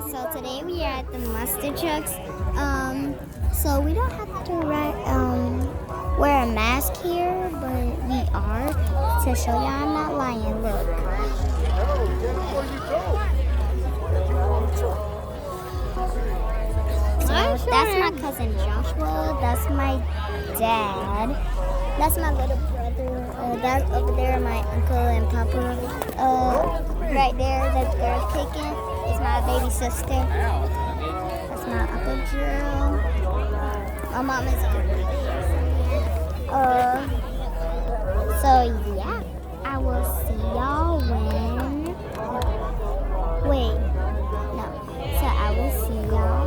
So today we are at the mustard trucks. So we don't have to wear a mask here, but we are to show y'all I'm not lying. Look. So that's my cousin Joshua. That's my dad. That's my little brother. That's over there, my uncle and papa. Right there, that girl kicking is my baby sister. That's my Uncle Drew. My mom is so yeah, I will see y'all when. Wait, no. So I will see y'all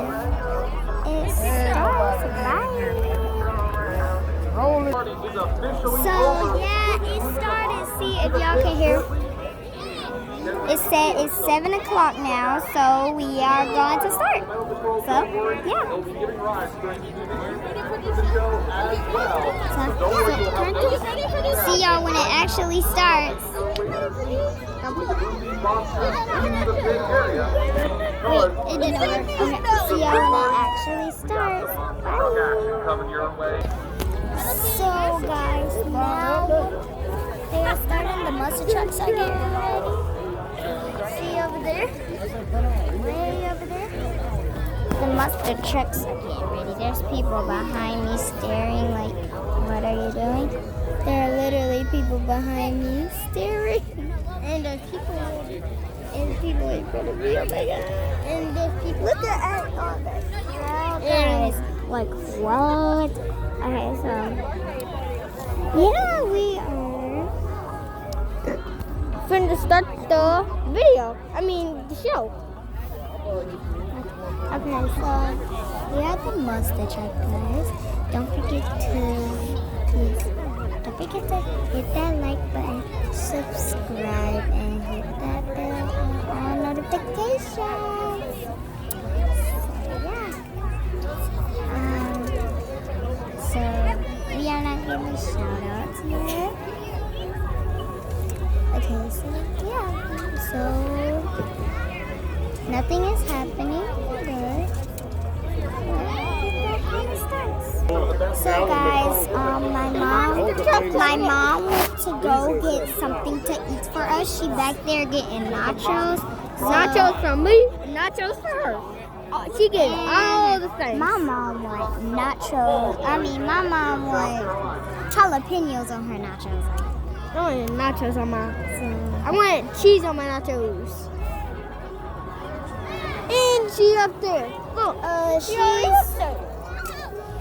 when it starts. Bye. So yeah, it started. See if y'all can hear. It's 7 o'clock now, so we are going to start. So, yeah. See y'all when it actually starts. Wait, it didn't work. Okay. See y'all when it actually starts. Bye. So, guys, now they are starting the mustard trucks again already. See over there? Way over there? The mustard trucks are getting ready. There's people behind me staring like, what are you doing? There are literally people behind me staring. And there's people in front of me. Oh my god. And there's people. Look at all that crowd, guys. Like, what? Okay, so yeah, we are going to start the video. The show. Okay, so we're at the mustard truck, guys. Don't forget to hit that like button, subscribe, and hit that bell for all notifications. So yeah. So we are not giving shout outs yet. Okay, so yeah, so nothing is happening, but so guys, my mom went to go get something to eat for us. She back there getting nachos. Nachos from me, nachos for her. She gets all the things. My mom want nachos. My mom want jalapenos on her nachos. I want nachos on my. I want cheese on my nachos. And she's up there. Look,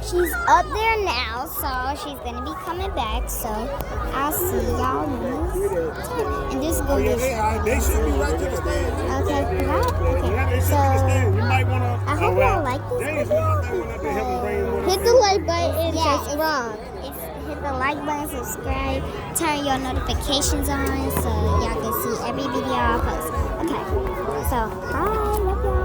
she's up there now, so she's gonna be coming back. So I'll see y'all next. And this is gonna be. They should be right to the stand. Okay, right? So I hope y'all like this video. hit the like button and subscribe. Hit the like button, subscribe, turn your notifications on so y'all can see every video I post. Okay, so bye, love y'all.